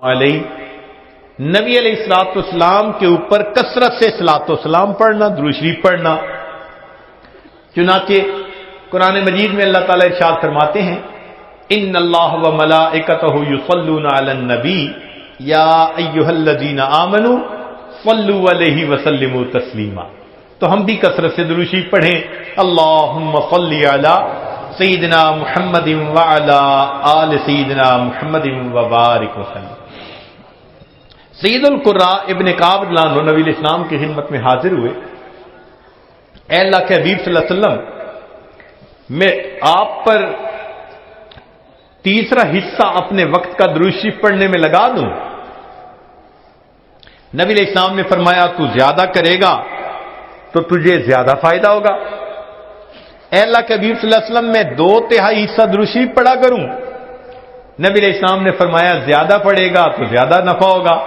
علیہ، نبی علیہ الصلوۃ والسلام کے اوپر کثرت سے صلاۃ و سلام پڑھنا، درود شریف پڑھنا۔ چنانچہ قرآن مجید میں اللہ تعالیٰ ارشاد فرماتے ہیں ان اللہ و ملائکتہ یصلون علی النبی یا ایھا الذین آمنوا صلوا علیہ وسلموا تسلیما۔ تو ہم بھی کثرت سے درود شریف پڑھیں، اللہم صل علی سیدنا محمد وعلی آل سیدنا محمد وبارک وسلم۔ سید القراء ابن کعب رضی اللہ عنہ نبی الاسلام کی خدمت میں حاضر ہوئے، اے اللہ کے حبیب صلی اللہ علیہ وسلم، میں آپ پر تیسرا حصہ اپنے وقت کا درود شریف پڑھنے میں لگا دوں؟ نبی علیہ السلام نے فرمایا تو زیادہ کرے گا تو تجھے زیادہ فائدہ ہوگا۔ اے اللہ کے حبیب صلی اللہ علیہ وسلم، میں 2/3 حصہ درود شریف پڑھا کروں؟ نبی علیہ السلام نے فرمایا زیادہ پڑھے گا تو زیادہ نفع ہوگا۔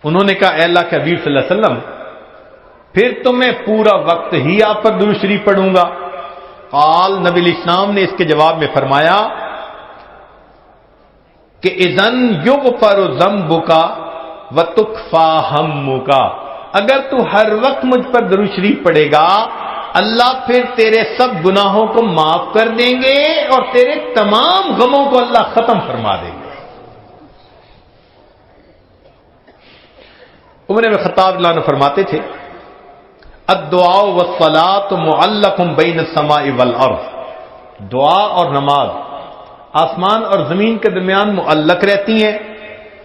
انہوں نے کہا اے اللہ کے حبیب صلی اللہ علیہ وسلم، پھر تو میں پورا وقت ہی آپ پر درود شریف پڑھوں گا۔ قال، نبی علیہ السلام نے اس کے جواب میں فرمایا کہ اذن یغفر ذنبک وتکفی ہمک، اگر تو ہر وقت مجھ پر درود شریف پڑھے گا، اللہ پھر تیرے سب گناہوں کو معاف کر دیں گے اور تیرے تمام غموں کو اللہ ختم فرما دیں گے۔ عمر بن خطاب رضی اللہ عنہ فرماتے تھے الدعاء والصلاۃ معلق بین السماء والارض، دعا اور نماز آسمان اور زمین کے درمیان معلق رہتی ہیں،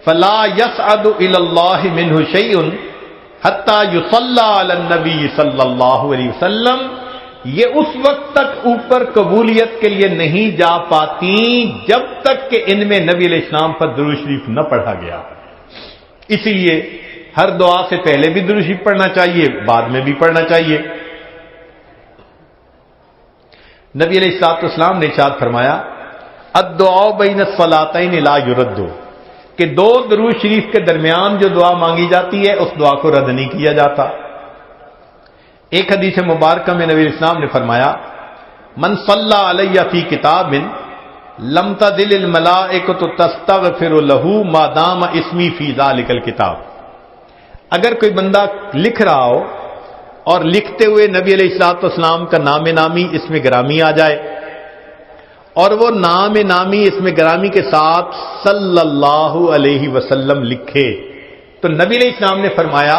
فلا یصعد الی اللہ منہ شیء حتی یصلی علی النبی صلی اللہ علیہ وسلم، یہ اس وقت تک اوپر قبولیت کے لیے نہیں جا پاتی جب تک کہ ان میں نبی علیہ السلام پر درود شریف نہ پڑھا گیا۔ اسی لیے ہر دعا سے پہلے بھی درود شریف پڑھنا چاہیے، بعد میں بھی پڑھنا چاہیے۔ نبی علیہ الصلوۃ والسلام نے ارشاد فرمایا الدعاء بین الصلاتین لا یرد، کہ 2 درود شریف کے درمیان جو دعا مانگی جاتی ہے اس دعا کو رد نہیں کیا جاتا۔ ایک حدیث مبارکہ میں نبی الاسلام نے فرمایا من صلی علی فی کتاب لم تزل الملائکۃ تستغفر له ما دام اسمی فی ذلک الکتاب، اگر کوئی بندہ لکھ رہا ہو اور لکھتے ہوئے نبی علیہ الصلوۃ والسلام کا نام نامی اس میں گرامی آ جائے اور وہ نام نامی اس میں گرامی کے ساتھ صلی اللہ علیہ وسلم لکھے، تو نبی علیہ السلام نے فرمایا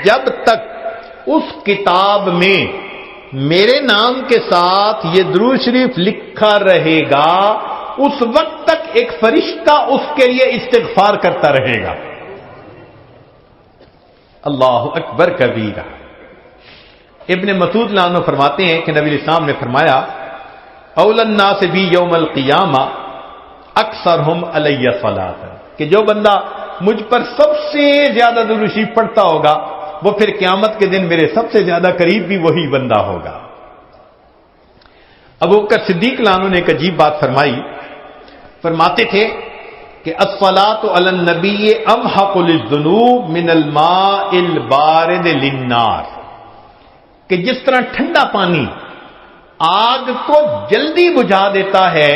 جب تک اس کتاب میں میرے نام کے ساتھ یہ درود شریف لکھا رہے گا اس وقت تک ایک فرشتہ اس کے لیے استغفار کرتا رہے گا۔ اللہ اکبر کبیرہ۔ ابن مسعود رضی اللہ عنہ فرماتے ہیں کہ نبی علیہ السلام نے فرمایا اول الناس بی یوم القیامہ اکثرہم علی صلاۃ، کہ جو بندہ مجھ پر سب سے زیادہ درود شریف پڑھتا ہوگا وہ پھر قیامت کے دن میرے سب سے زیادہ قریب بھی وہی بندہ ہوگا۔ ابوبکر صدیق رضی اللہ عنہ نے ایک عجیب بات فرمائی، فرماتے تھے کہ الصلاۃ علی النبی امحق للذنوب من الماء البارد للنار، کہ جس طرح ٹھنڈا پانی آگ کو جلدی بجھا دیتا ہے،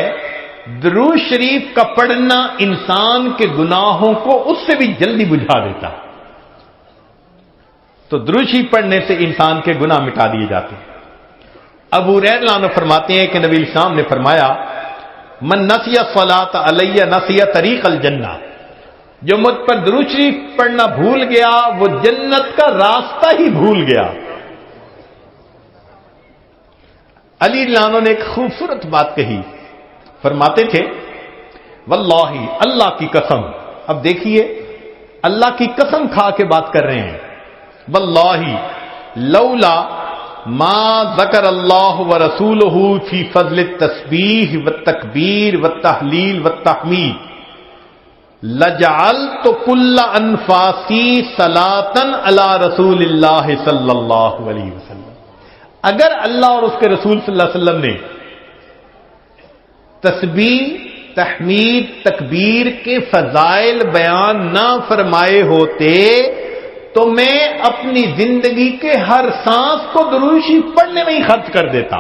درود شریف کا پڑھنا انسان کے گناہوں کو اس سے بھی جلدی بجھا دیتا ہے۔ تو درود شریف پڑھنے سے انسان کے گناہ مٹا دیے جاتے ہیں۔ ابو ہریرہ رضی اللہ عنہ فرماتے ہیں کہ نبی علیہ السلام نے فرمایا من نسی الصلاۃ علی نسی طریق الجنہ، جو مجھ پر درود شریف پڑھنا بھول گیا وہ جنت کا راستہ ہی بھول گیا۔ علی رضی اللہ عنہ نے ایک خوبصورت بات کہی، فرماتے تھے واللہ، اللہ کی قسم، اب دیکھیے اللہ کی قسم کھا کے بات کر رہے ہیں، واللہ لولا ما ذکر اللہ ورسولہ فی فضل التسبیح والتکبیر والتحلیل والتحمید لجعلت کل انفاسی صلاۃ علی رسول اللہ صلی اللہ علیہ وسلم، اگر اللہ اور اس کے رسول صلی اللہ علیہ وسلم نے تسبیح، تحمید، تکبیر کے فضائل بیان نہ فرمائے ہوتے تو میں اپنی زندگی کے ہر سانس کو درود شریف پڑھنے میں ہی خرچ کر دیتا۔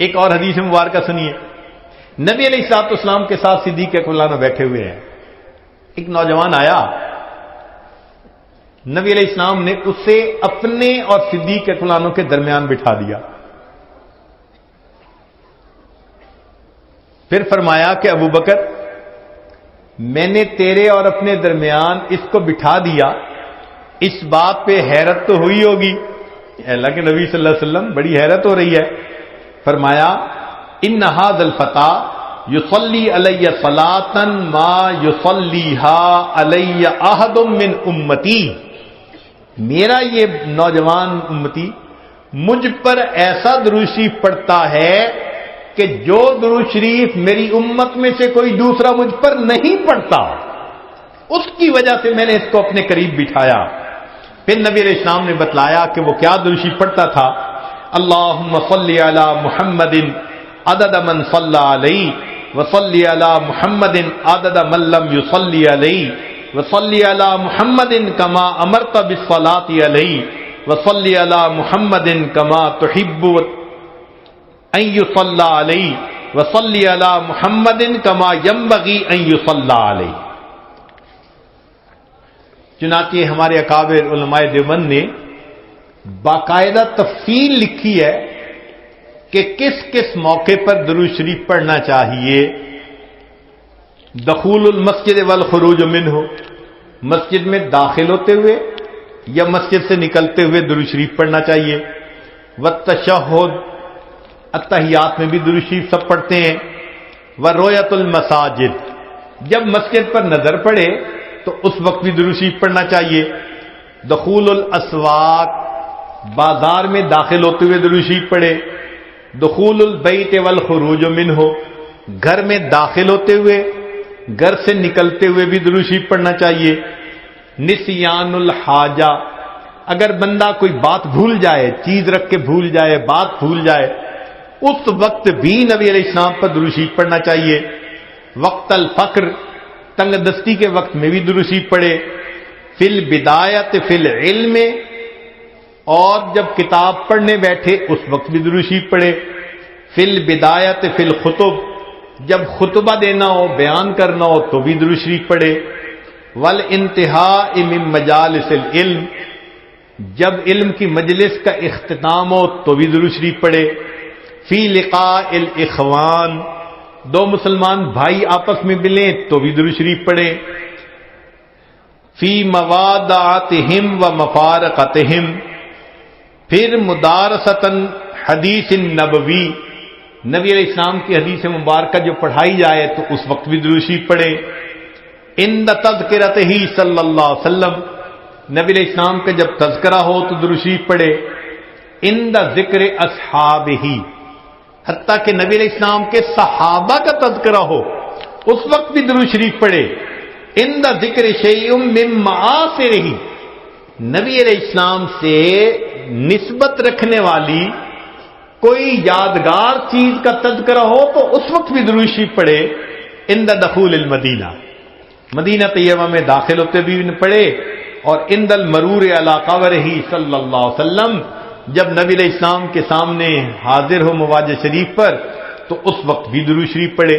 ایک اور حدیث مبارکہ سنیے، نبی علیہ الصلوۃ والسلام کے ساتھ صدیق اکبر بیٹھے ہوئے ہیں، ایک نوجوان آیا، نبی علیہ السلام نے اسے اپنے اور صدیق اکبر کے درمیان بٹھا دیا، پھر فرمایا کہ ابو بکر میں نے تیرے اور اپنے درمیان اس کو بٹھا دیا، اس بات پہ حیرت تو ہوئی ہوگی، اللہ کے نبی صلی اللہ علیہ وسلم بڑی حیرت ہو رہی ہے، فرمایا ان ھذا الفتى یصلی علی صلاۃ ما یصلیھا علی احد من امتی، میرا یہ نوجوان امتی مجھ پر ایسا درود شریف پڑھتا ہے کہ جو درود شریف میری امت میں سے کوئی دوسرا مجھ پر نہیں پڑھتا، اس کی وجہ سے میں نے اس کو اپنے قریب بٹھایا۔ پھر نبی علیہ السلام نے بتلایا کہ وہ کیا درود شریف پڑھتا تھا، اللہم صلی علی محمد عدد من صلی علیہ وصلی علی محمد عدد من لم یصلی علیہ وصلی علی محمد کما امرت بالصلاۃ علیہ وصلی علی محمد کما تحب ان یصلی علیہ وصلی علی محمد کما ینبغی ان یصلی علیہ۔ چنانچہ ہمارے اکابر علماء دیوبند نے باقاعدہ تفصیل لکھی ہے کہ کس کس موقع پر درود شریف پڑھنا چاہیے۔ دخول المسجد والخروج منہ، مسجد میں داخل ہوتے ہوئے یا مسجد سے نکلتے ہوئے درود شریف پڑھنا چاہیے۔ والتشہد، اتحیات میں بھی درود شریف سب پڑھتے ہیں۔ ورؤیت المساجد، جب مسجد پر نظر پڑے تو اس وقت بھی درود شریف پڑھنا چاہیے۔ دخول الاسواق، بازار میں داخل ہوتے ہوئے درود شریف پڑھے۔ دخول البیت والخروج منہ، گھر میں داخل ہوتے ہوئے گھر سے نکلتے ہوئے بھی درود شریف پڑھنا چاہیے۔ نسیان الحاجہ، اگر بندہ کوئی بات بھول جائے، چیز رکھ کے بھول جائے، بات بھول جائے، اس وقت بھی نبی علیہ السلام پر درود شریف پڑھنا چاہیے۔ وقت الفقر، تنگ دستی کے وقت میں بھی درود شریف پڑھے۔ فی البدایت فی العلم، اور جب کتاب پڑھنے بیٹھے اس وقت بھی درود شریف پڑھے۔ فی البدایت فی الخطب، جب خطبہ دینا ہو، بیان کرنا ہو تو بھی درود شریف پڑھے۔ والانتہاء من مجالس العلم، جب علم کی مجلس کا اختتام ہو تو بھی درود شریف پڑھے۔ فی لقاء الاخوان، دو مسلمان بھائی آپس میں ملیں تو بھی درود شریف پڑھے۔ فی موادعتہم و مفارقتہم، پھر مدارستاً حدیث نبوی، نبی علیہ السلام کی حدیث مبارکہ جو پڑھائی جائے تو اس وقت بھی درود شریف پڑھے۔ عند تذکرتہ صلی اللہ علیہ وسلم، نبی علیہ السلام کا جب تذکرہ ہو تو درود شریف پڑھے۔ عند ذکر اصحابہ، حتیٰ کہ نبی علیہ السلام کے صحابہ کا تذکرہ ہو اس وقت بھی درود شریف پڑھے۔ عند ذکر شیء من معاصرہ، نبی علیہ السلام سے نسبت رکھنے والی کوئی یادگار چیز کا تذکرہ ہو تو اس وقت بھی درود شریف پڑھے۔ عند دخول المدینہ، مدینہ طیبہ میں داخل ہوتے بھی پڑھے، اور عند المرور علی قبرہ صلی اللہ علیہ وسلم، جب نبی علیہ السلام کے سامنے حاضر ہو مواجہ شریف پر تو اس وقت بھی درود شریف پڑھے۔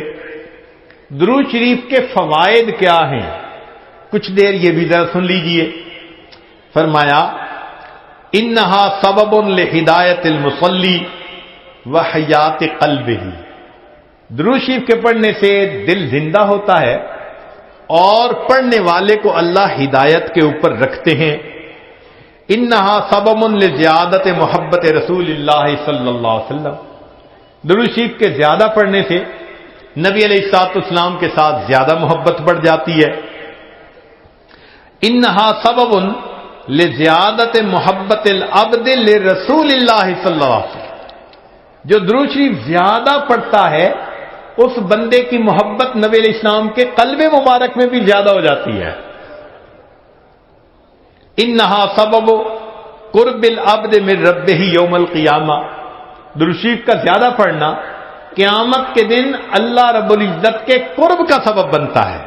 درود شریف کے فوائد کیا ہیں، کچھ دیر یہ بھی ذرا سن لیجئے۔ فرمایا انہا سبب لہدایت المصلی وحیات قلبہ، درود شریف کے پڑھنے سے دل زندہ ہوتا ہے اور پڑھنے والے کو اللہ ہدایت کے اوپر رکھتے ہیں۔ انہا سبب لزیادت محبت رسول اللہ صلی اللہ علیہ وسلم، درود شریف کے زیادہ پڑھنے سے نبی علیہ الصلوۃ والسلام کے ساتھ زیادہ محبت بڑھ جاتی ہے۔ انہا سبب لزیادت محبت العبد لرسول اللہ صلی اللہ علیہ وسلم، جو درود شریف زیادہ پڑھتا ہے اس بندے کی محبت نبی علیہ السلام کے قلب مبارک میں بھی زیادہ ہو جاتی ہے۔ انہا سبب قرب العبد من ربہ یوم القیامہ، درود شریف کا زیادہ پڑھنا قیامت کے دن اللہ رب العزت کے قرب کا سبب بنتا ہے۔